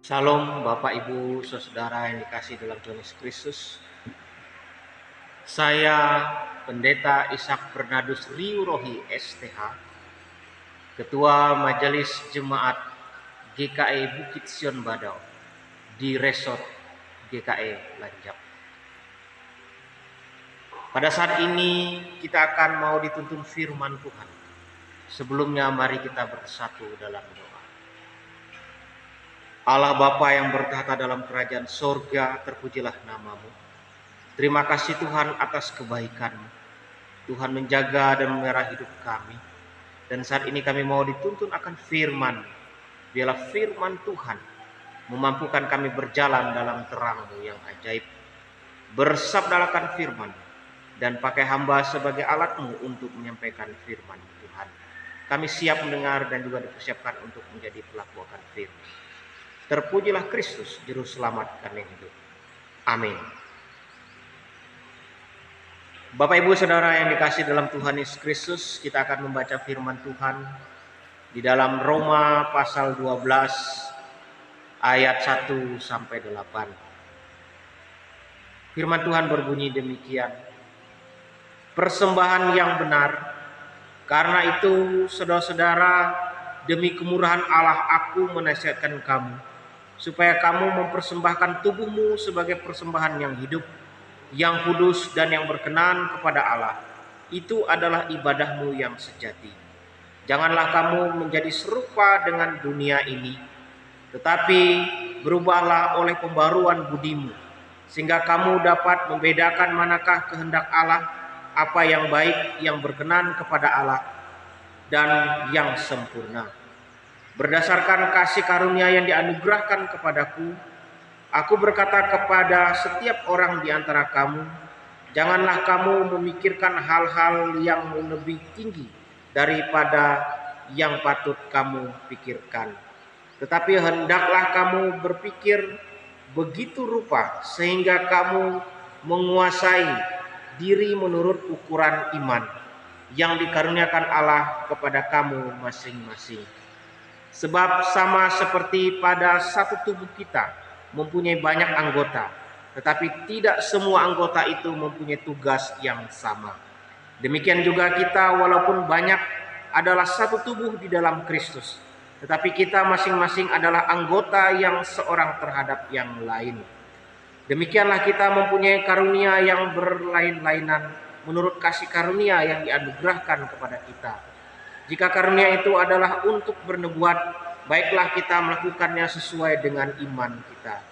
Salam Bapak Ibu Saudara yang dikasih dalam Tuhan Yesus Kristus. Saya Pendeta Ishak Bernardus Riu Rohi STH, Ketua Majelis Jemaat GKI Bukit Sion Badau di Resort GKI Lanjak. Pada saat ini kita akan mau dituntun firman Tuhan. Sebelumnya mari kita bersatu dalam doa. Allah Bapa yang bertahta dalam kerajaan sorga, terpujilah namamu. Terima kasih Tuhan atas kebaikan-Mu. Tuhan menjaga dan memelihara hidup kami. Dan saat ini kami mau dituntun akan firman. Biarlah firman Tuhan memampukan kami berjalan dalam terang-Mu yang ajaib. Bersabdakan firman dan pakai hamba sebagai alat-Mu untuk menyampaikan firman Tuhan. Kami siap mendengar dan juga dipersiapkan untuk menjadi pelaku akan firman. Terpujilah Kristus, Juru Selamat kami hidup. Amin. Bapak Ibu Saudara yang dikasih dalam Tuhan Yesus Kristus, kita akan membaca firman Tuhan di dalam Roma pasal 12 ayat 1 sampai 8. Firman Tuhan berbunyi demikian. Persembahan yang benar, karena itu saudara-saudara, demi kemurahan Allah aku menasihatkan kamu, supaya kamu mempersembahkan tubuhmu sebagai persembahan yang hidup, yang kudus dan yang berkenan kepada Allah. Itu adalah ibadahmu yang sejati. Janganlah kamu menjadi serupa dengan dunia ini, tetapi berubahlah oleh pembaruan budimu, sehingga kamu dapat membedakan manakah kehendak Allah, apa yang baik, yang berkenan kepada Allah, dan yang sempurna. Berdasarkan kasih karunia yang dianugerahkan kepadaku, aku berkata kepada setiap orang di antara kamu, janganlah kamu memikirkan hal-hal yang lebih tinggi daripada yang patut kamu pikirkan. Tetapi hendaklah kamu berpikir begitu rupa sehingga kamu menguasai diri menurut ukuran iman yang dikaruniakan Allah kepada kamu masing-masing. Sebab sama seperti pada satu tubuh kita mempunyai banyak anggota, tetapi tidak semua anggota itu mempunyai tugas yang sama. Demikian juga kita, walaupun banyak, adalah satu tubuh di dalam Kristus, tetapi kita masing-masing adalah anggota yang seorang terhadap yang lain. Demikianlah kita mempunyai karunia yang berlain-lainan menurut kasih karunia yang dianugerahkan kepada kita. Jika karunia itu adalah untuk bernubuat, baiklah kita melakukannya sesuai dengan iman kita.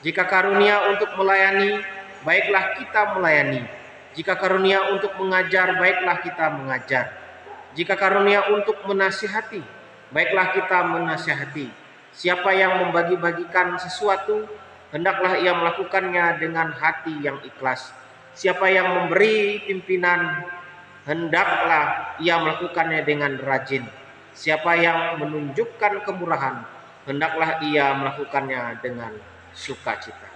Jika karunia untuk melayani, baiklah kita melayani. Jika karunia untuk mengajar, baiklah kita mengajar. Jika karunia untuk menasihati, baiklah kita menasihati. Siapa yang membagi-bagikan sesuatu, hendaklah ia melakukannya dengan hati yang ikhlas. Siapa yang memberi pimpinan, hendaklah ia melakukannya dengan rajin. Siapa yang menunjukkan kemurahan, hendaklah ia melakukannya dengan sukacita.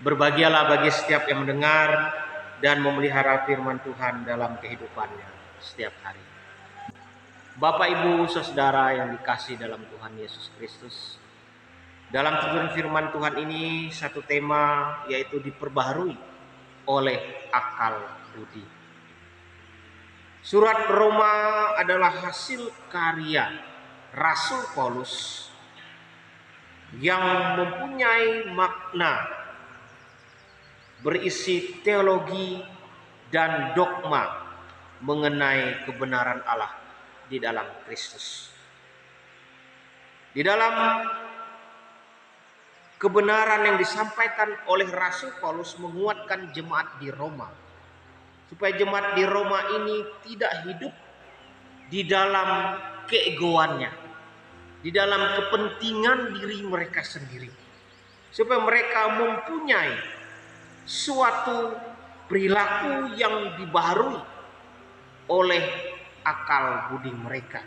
Berbahagialah bagi setiap yang mendengar dan memelihara firman Tuhan dalam kehidupannya setiap hari. Bapak Ibu Saudara yang dikasih dalam Tuhan Yesus Kristus, dalam tujuan firman Tuhan ini satu tema, yaitu diperbaharui oleh akal budi. Surat Roma adalah hasil karya Rasul Paulus yang mempunyai makna berisi teologi dan dogma mengenai kebenaran Allah di dalam Kristus. Di dalam kebenaran yang disampaikan oleh Rasul Paulus menguatkan jemaat di Roma, supaya jemaat di Roma ini tidak hidup di dalam keegoannya, di dalam kepentingan diri mereka sendiri, supaya mereka mempunyai suatu perilaku yang dibaharui oleh akal budi mereka.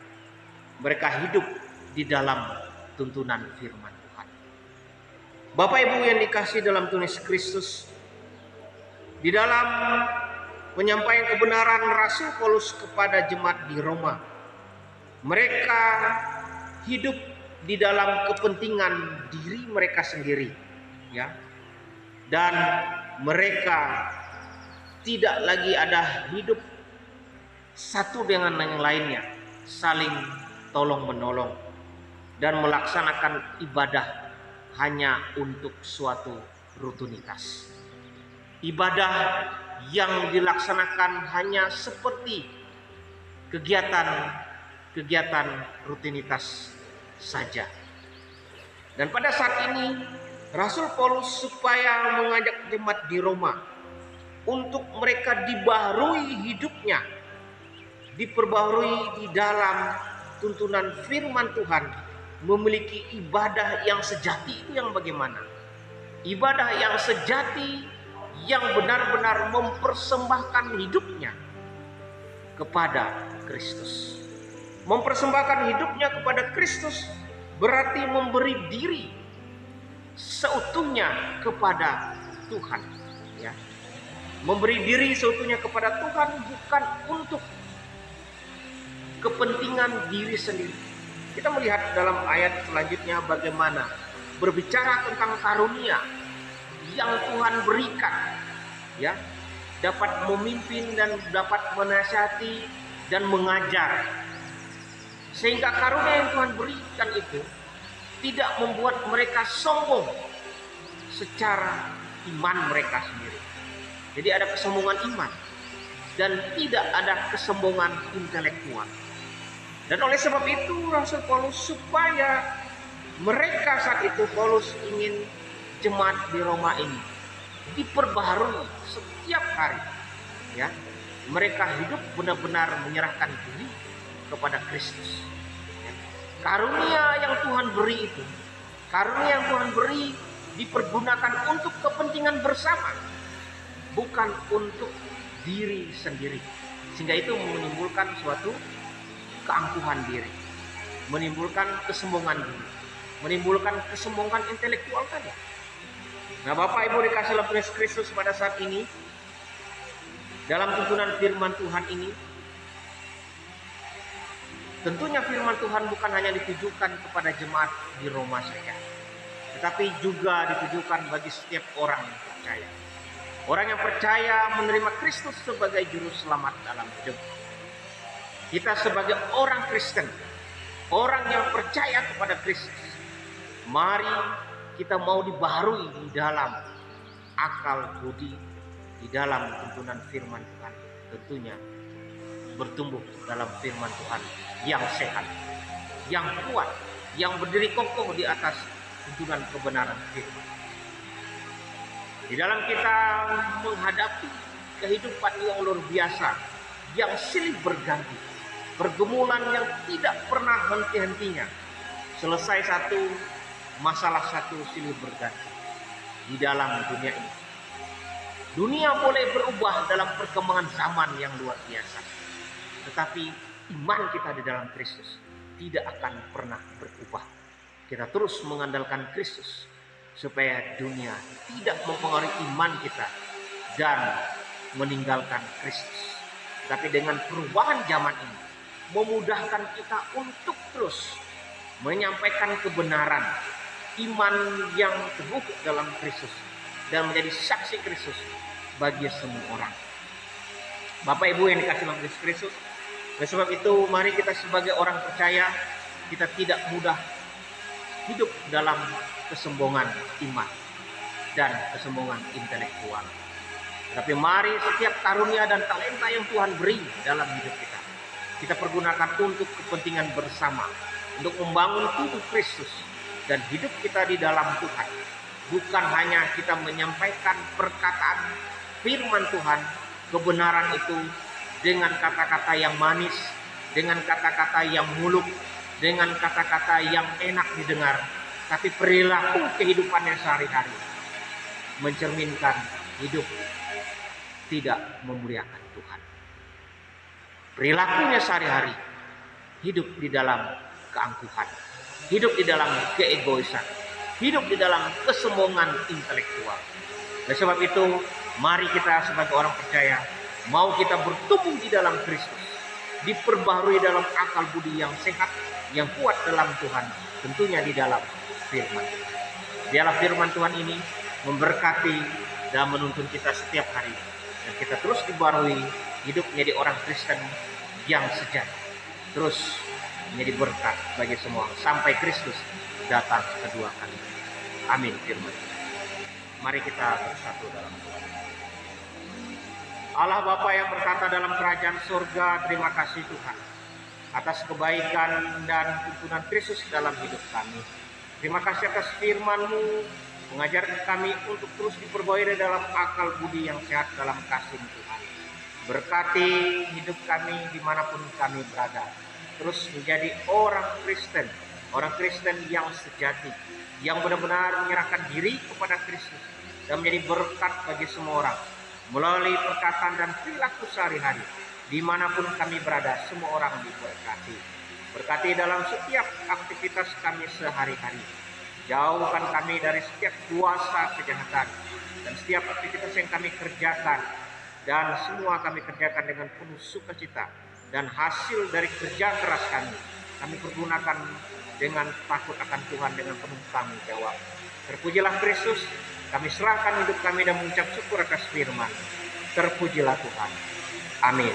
Mereka hidup di dalam tuntunan firman Tuhan. Bapak Ibu yang dikasih dalam Tuhan Yesus Kristus, di dalam penyampaian kebenaran Rasul Paulus kepada jemaat di Roma, mereka hidup di dalam kepentingan diri mereka sendiri, ya. Dan mereka tidak lagi ada hidup satu dengan yang lainnya, saling tolong menolong dan melaksanakan ibadah hanya untuk suatu rutinitas. Ibadah yang dilaksanakan hanya seperti kegiatan rutinitas saja. Dan pada saat ini Rasul Paulus supaya mengajak jemaat di Roma untuk mereka dibaharui hidupnya, diperbaharui di dalam tuntunan firman Tuhan, memiliki ibadah yang sejati. Itu yang bagaimana? Ibadah yang sejati yang benar-benar mempersembahkan hidupnya kepada Kristus. Mempersembahkan hidupnya kepada Kristus berarti memberi diri seutuhnya kepada Tuhan, ya. Memberi diri seutuhnya kepada Tuhan bukan untuk kepentingan diri sendiri. Kita melihat dalam ayat selanjutnya bagaimana berbicara tentang karunia yang Tuhan berikan, ya, dapat memimpin dan dapat menasihati dan mengajar. Sehingga karunia yang Tuhan berikan itu tidak membuat mereka sombong secara iman mereka sendiri. Jadi ada kesombongan iman dan tidak ada kesombongan intelektual. Dan oleh sebab itu Rasul Paulus supaya mereka saat itu Paulus ingin jemaat di Roma ini diperbaharui setiap hari, ya. Mereka hidup benar-benar menyerahkan diri kepada Kristus. Karunia yang Tuhan beri itu, karunia yang Tuhan beri dipergunakan untuk kepentingan bersama, bukan untuk diri sendiri. Sehingga itu menimbulkan suatu keangkuhan diri, menimbulkan kesombongan diri, menimbulkan kesombongan intelektual tadi. Nah, Bapak Ibu dikasih oleh Kristus pada saat ini, dalam tuntunan firman Tuhan ini, tentunya firman Tuhan bukan hanya ditujukan kepada jemaat di Roma saja, tetapi juga ditujukan bagi setiap orang yang percaya. Orang yang percaya menerima Kristus sebagai juru selamat dalam hidup. Kita sebagai orang Kristen, orang yang percaya kepada Kristus, mari kita mau dibaharui di dalam akal budi, di dalam tuntunan firman Tuhan. Tentunya bertumbuh dalam firman Tuhan yang sehat, yang kuat, yang berdiri kokoh di atas tuntunan kebenaran firman. Di dalam kita menghadapi kehidupan yang luar biasa, yang silih berganti, pergumulan yang tidak pernah henti-hentinya, selesai satu masalah satu silih berganti di dalam dunia ini. Dunia boleh berubah dalam perkembangan zaman yang luar biasa, tetapi iman kita di dalam Kristus tidak akan pernah berubah. Kita terus mengandalkan Kristus supaya dunia tidak mempengaruhi iman kita dan meninggalkan Kristus. Tapi dengan perubahan zaman ini memudahkan kita untuk terus menyampaikan kebenaran iman yang teguh dalam Kristus dan menjadi saksi Kristus bagi semua orang. Bapak Ibu yang dikasihi oleh Kristus, oleh sebab itu mari kita sebagai orang percaya, kita tidak mudah hidup dalam kesombongan iman dan kesombongan intelektual. Tapi mari setiap karunia dan talenta yang Tuhan beri dalam hidup kita, kita pergunakan untuk kepentingan bersama, untuk membangun tubuh Kristus dan hidup kita di dalam Tuhan. Bukan hanya kita menyampaikan perkataan firman Tuhan, kebenaran itu dengan kata-kata yang manis, dengan kata-kata yang muluk, dengan kata-kata yang enak didengar, tapi perilaku kehidupannya sehari-hari mencerminkan hidup tidak memuliakan Tuhan. Perilakunya sehari-hari hidup di dalam keangkuhan, hidup di dalam keegoisan, hidup di dalam kesombongan intelektual. Oleh sebab itu, mari kita sebagai orang percaya, mau kita bertumbuh di dalam Kristus, diperbaharui dalam akal budi yang sehat, yang kuat dalam Tuhan, tentunya di dalam firman. Biarlah firman Tuhan ini memberkati dan menuntun kita setiap hari, dan kita terus dibarui hidup menjadi orang Kristen yang sejati, terus menjadi berkat bagi semua sampai Kristus datang kedua kali. Amin. Firman. Mari kita bersatu dalam doa. Allah Bapa yang berkata dalam kerajaan surga, terima kasih Tuhan atas kebaikan dan tuntunan Kristus dalam hidup kami. Terima kasih atas firman-Mu, mengajarkan kami untuk terus diperbaiki dalam akal budi yang sehat dalam kasih Tuhan. Berkati hidup kami dimanapun kami berada, terus menjadi orang Kristen yang sejati, yang benar-benar menyerahkan diri kepada Kristus dan menjadi berkat bagi semua orang melalui perkataan dan perilaku sehari-hari. Dimanapun kami berada, semua orang diberkati. Berkati dalam setiap aktivitas kami sehari-hari. Jauhkan kami dari setiap kuasa kejahatan dan setiap aktivitas yang kami kerjakan, dan semua kami kerjakan dengan penuh sukacita, dan hasil dari kerja keras kami pergunakan dengan takut akan Tuhan, dengan penuh tanggung jawab. Terpujilah Kristus. Kami serahkan hidup kami dan mengucap syukur atas firman. Terpujilah Tuhan. Amin.